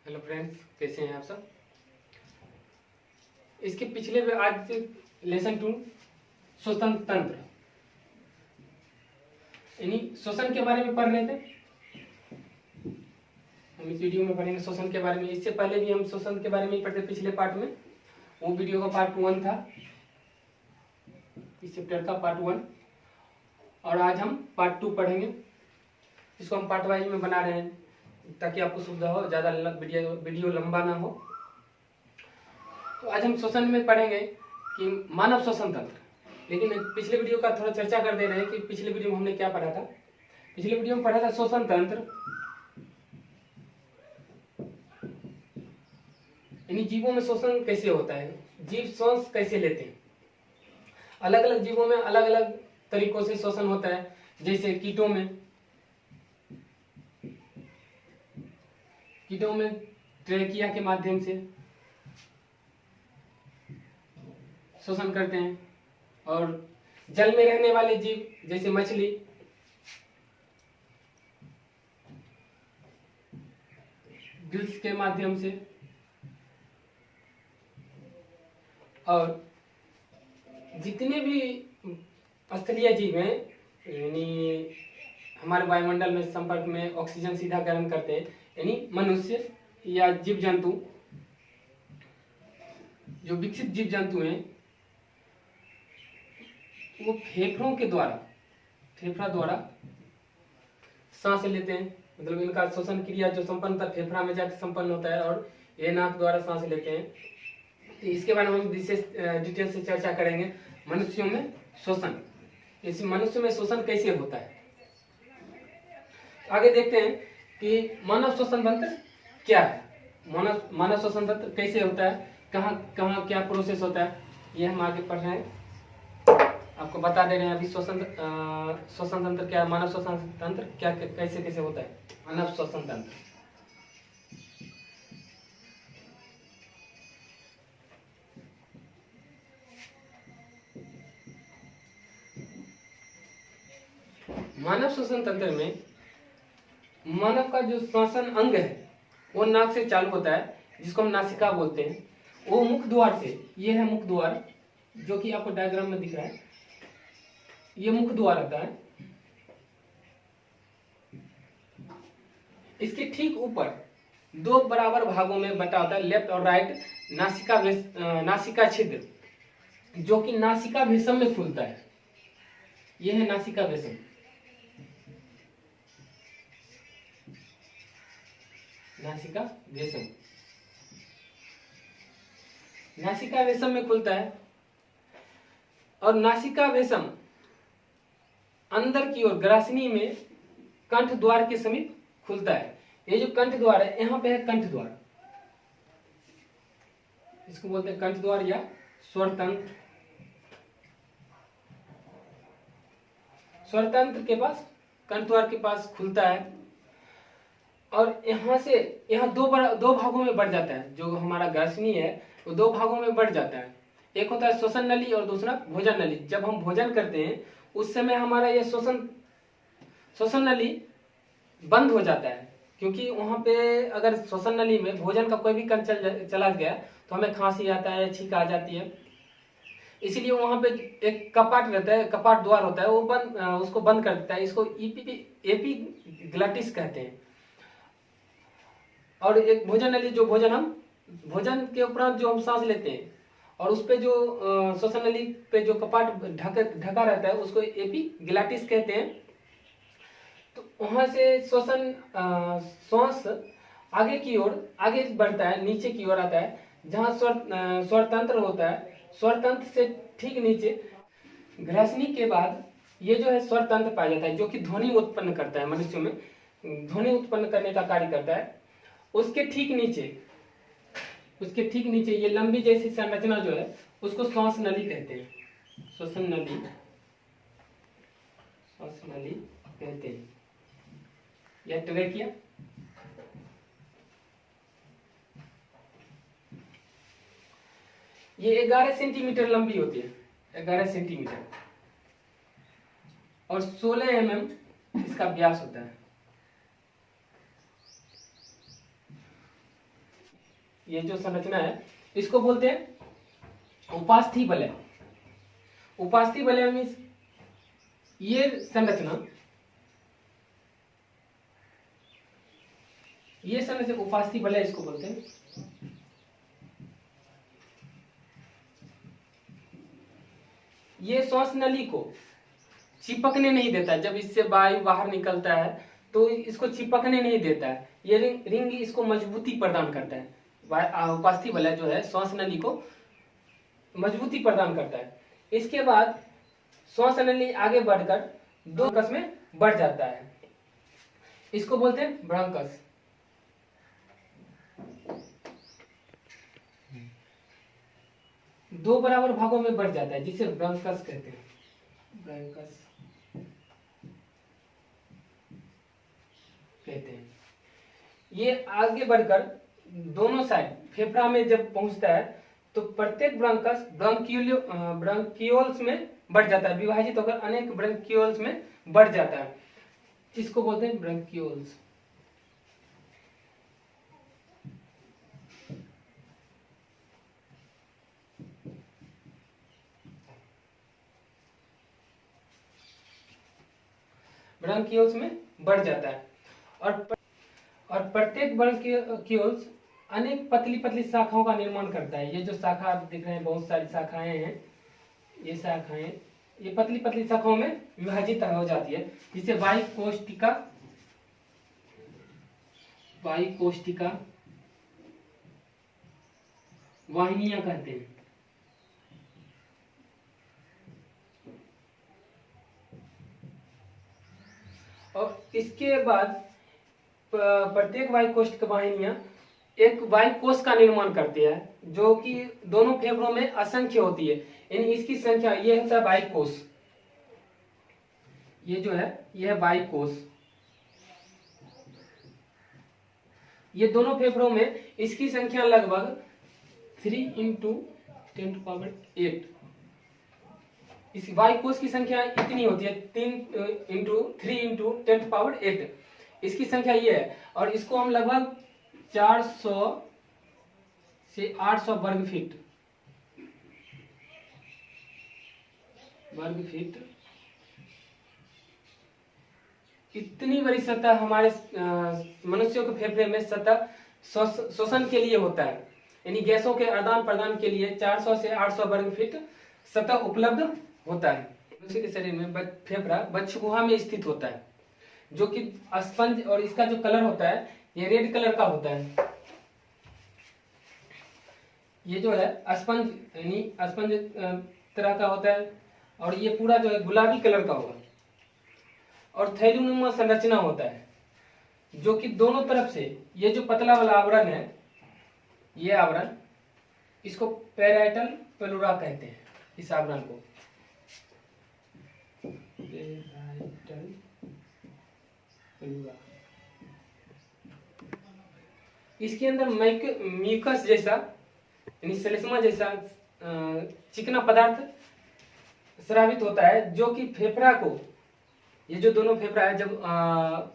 Hello friends, कैसे हैं आप सब। इसके पिछले में आज लेसन 2 श्वसन तंत्र यानी श्वसन के बारे में पढ़ रहे थे। हम इस वीडियो में पढ़ेंगे श्वसन के बारे में। इससे पहले भी हम श्वसन के बारे में ही पढ़ते पिछले पार्ट में। वो वीडियो का पार्ट 1 था, इस चैप्टर का पार्ट 1। और आज हम पार्ट 2 पढ़ेंगे। इसको हम पार्ट वाइज में बना रहे हैं ताकि आपको सुविधा हो, ज़्यादा वीडियो लंबा ना हो। तो आज हम श्वसन में पढ़ेंगे कि मानव श्वसन तंत्र। लेकिन पिछले वीडियो का थोड़ा चर्चा कर दे रहे हैं कि पिछले वीडियो में हमने क्या पढ़ा था। पिछले वीडियो में पढ़ा था श्वसन तंत्र यानी जीवों में श्वसन कैसे होता है, जीव श्वास कैसे लेते हैं। अलग अलग जीवों में अलग अलग तरीकों से श्वसन होता है। जैसे कीटों में ट्रेकिया के माध्यम से श्वसन करते हैं। और जल में रहने वाले जीव जैसे मछली गिल्स के माध्यम से। और जितने भी स्थलीय जीव हैं यानी हमारे वायुमंडल में संपर्क में ऑक्सीजन सीधा ग्रहण करते हैं, यानी मनुष्य या जीव जंतु, जो विकसित जीव जंतु हैं, वो फेफड़ा द्वारा सांस लेते हैं। मतलब इनका श्वसन क्रिया जो संपन्नता फेफड़ा में जाकर संपन्न होता है और ये नाक द्वारा सांस लेते हैं। तो इसके बारे में हम विशेष डिटेल से चर्चा करेंगे। मनुष्यों में श्वसन, इस मनुष्य में श्वसन कैसे होता है। आगे देखते हैं कि मानव श्वसन तंत्र क्या है, मानव श्वसन तंत्र कैसे होता है, कहाँ क्या प्रोसेस होता है, ये हम आगे पढ़ रहे हैं। आपको बता दे रहे हैं अभी श्वसन तंत्र क्या है, मानव श्वसन तंत्र क्या कैसे होता है। मानव श्वसन तंत्र मानव श्वसन तंत्र में मानव का जो श्वसन अंग है वो नाक से चालू होता है, जिसको हम नासिका बोलते हैं। वो मुख द्वार से, ये है मुख द्वार जो कि आपको डायग्राम में दिख रहा है, ये मुख द्वार आता है। इसके ठीक ऊपर 2 बराबर भागों में बटा होता है, लेफ्ट और राइट नासिका छिद्र, जो कि नासिका भेषम में खुलता है। यह है नासिका भेषम। नासिका भेषम में खुलता है। और नासिका भेषम अंदर की ओर ग्रासनी में कंठ द्वार के समीप खुलता है। ये जो कंठ द्वार है, यहाँ पे है कंठ द्वार, इसको बोलते हैं कंठ द्वार या स्वरतंत्र। स्वरतंत्र के पास, कंठ द्वार के पास खुलता है। और यहाँ दो भागों में बढ़ जाता है। जो हमारा ग्रासनी है वो 2 भागों में बढ़ जाता है। एक होता है श्वसन नली और दूसरा भोजन नली। जब हम भोजन करते हैं उस समय हमारा ये श्वसन नली बंद हो जाता है, क्योंकि वहां पे अगर श्वसन नली में भोजन का कोई भी कण चला गया तो हमें खांसी आता है, छींक आ जाती है। इसलिए वहां पे एक कपाट रहता है, कपाट द्वार होता है, वो उसको बंद कर देता है। इसको एपिग्लॉटिस कहते हैं। और एक भोजन नली, जो भोजन के उपरांत जो हम सांस लेते हैं और उस पे जो श्वसन नली पे जो कपाट ढका रहता है उसको एपिग्लॉटिस कहते हैं। तो वहां से श्वास आगे की ओर आगे बढ़ता है, नीचे की ओर आता है, जहाँ स्वर तंत्र होता है। स्वर तंत्र से ठीक नीचे ग्रासनी के बाद ये जो है स्वर तंत्र पाया जाता है, जो कि ध्वनि उत्पन्न करता है। मनुष्यों में ध्वनि उत्पन्न करने का कार्य करता है। उसके ठीक नीचे ये लंबी जैसी संरचना जो है उसको श्वास नली कहते हैं, श्वसन नली, श्वास नली कहते हैं, या ट्रेकिया। ये 11 सेंटीमीटर लंबी होती है, 11 सेंटीमीटर, और 16 mm इसका व्यास होता है। ये जो संरचना है इसको बोलते हैं उपास्थि वलय। उपास्थि वलय मीन्स ये संरचना उपास्थि वलय इसको बोलते हैं। ये श्वास नली को चिपकने नहीं देता, जब इससे वायु बाहर निकलता है तो इसको चिपकने नहीं देता है। ये रिंग इसको मजबूती प्रदान करता है। उपास्थि वलय जो है श्वास नली को मजबूती प्रदान करता है। इसके बाद श्वास नली आगे बढ़कर दो कस में बढ़ जाता है, इसको बोलते हैं ब्रंकस। दो बराबर भागों में बढ़ जाता है जिसे ब्रंकस कहते हैं। ब्रंकस कहते हैं। ये आगे बढ़कर दोनों साइड फेफड़ा में जब पहुंचता है तो प्रत्येक ब्रंकस ब्रंकियोल्स में बढ़ जाता है, विभाजित होकर अनेक ब्रंकियोल्स में बढ़ जाता है, इसको बोलते हैं ब्रंकियोल्स। ब्रंकियोल्स में बढ़ जाता है और प्रत्येक ब्रंकियोल्स अनेक पतली पतली शाखाओं का निर्माण करता है। ये जो शाखा आप दिख रहे हैं, बहुत सारी शाखाएं हैं, ये शाखाएं ये पतली पतली शाखाओं में विभाजित हो जाती है, जिसे वायुकोष्ठिका वाहिनियां कहते हैं। और इसके बाद प्रत्येक वायुकोष्ठिका वाहिनियां एक वायुकोश का निर्माण करती है, जो कि दोनों फेफड़ों में असंख्य होती है। यानी इसकी संख्या, ये होता है वायुकोश, ये जो है यह है वायुकोश। ये दोनों फेफड़ों में इसकी संख्या लगभग 3 × 10⁸। इस वायुकोश की संख्या इतनी होती है, 3 × 10⁸। इसकी संख्या ये है, और इसको हम लगभग 400 से 800 वर्ग फीट इतनी बड़ी सतह हमारे मनुष्यों के फेफड़े में सतह शोषण के लिए होता है। यानी गैसों के आदान प्रदान के लिए 400 से 800 वर्ग फीट सतह उपलब्ध होता है। मनुष्य के शरीर में फेफड़ा बक्षगुहा में स्थित होता है, जो कि स्पंज, और इसका जो कलर होता है ये रेड कलर का होता है। ये जो है स्पंज, यानी स्पंज तरह का होता है, और ये पूरा जो है गुलाबी कलर का होगा, और थैलीनुमा संरचना होता है, जो कि दोनों तरफ से ये जो पतला वाला आवरण है, ये आवरण, इसको पैराइटल पेलुरा कहते हैं। इस आवरण को पैराइटल पेलुरा। इसके अंदर म्यूकस जैसा, यानी श्लेष्मा जैसा चिकना पदार्थ स्रावित होता है, जो कि फेफड़ा को, ये जो दोनों फेफड़ा है जब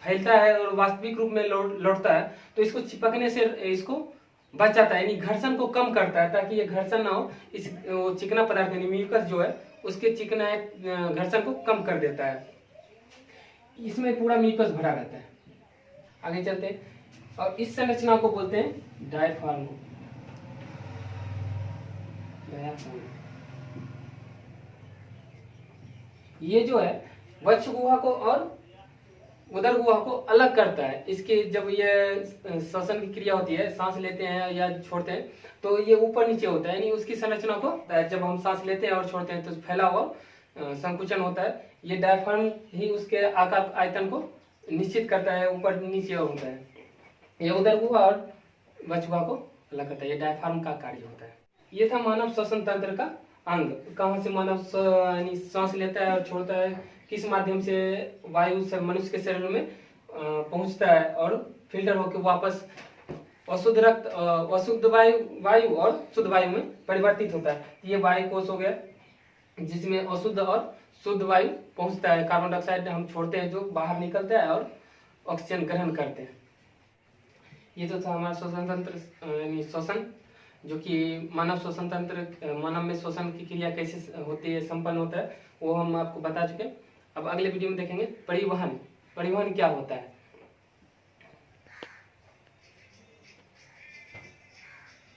फैलता है और वास्तविक रूप में लौटता है तो इसको चिपकने से इसको बचाता है, यानी घर्षण को कम करता है, ताकि ये घर्षण ना हो। इस चिकना पदार्थ यानी म्यूकस जो है उसके चिकना घर्षण को कम कर देता है। इसमें पूरा म्यूकस भरा रहता है। आगे चलते हैं, और इस संरचना को बोलते हैं डायफ्राम। ये जो है वक्ष गुहा को और उदर गुहा को अलग करता है। इसके जब ये श्वसन की क्रिया होती है, सांस लेते हैं या छोड़ते हैं, तो ये ऊपर नीचे होता है, यानी उसकी संरचना को जब हम सांस लेते हैं और छोड़ते हैं तो फैला हुआ संकुचन होता है। ये डायफ्राम ही उसके आकार आयतन को निश्चित करता है, ऊपर नीचे होता है। ये उदर गुहा और वक्ष गुहा को अलग करता है, ये डायफ्राम का कार्य होता है। ये था मानव श्वसन तंत्र का अंग। कहाँ से मानव यानी सांस लेता है और छोड़ता है, किस माध्यम से वायु से मनुष्य के शरीर में पहुंचता है और फिल्टर होकर वापस अशुद्ध रक्त, अशुद्ध वायु और शुद्ध वायु में परिवर्तित होता है। ये वायु कोश हो गया, जिसमें अशुद्ध और शुद्ध वायु पहुंचता है। कार्बन डाइऑक्साइड हम छोड़ते हैं जो बाहर निकलता है, और ऑक्सीजन ग्रहण करते हैं। ये तो था हमारा श्वसन तंत्र यानी श्वसन, जो कि मानव श्वसन तंत्र, मानव में श्वसन की क्रिया कैसे होती है, संपन्न होता है, वो हम आपको बता चुके। अब अगले वीडियो में देखेंगे परिवहन। परिवहन क्या होता है।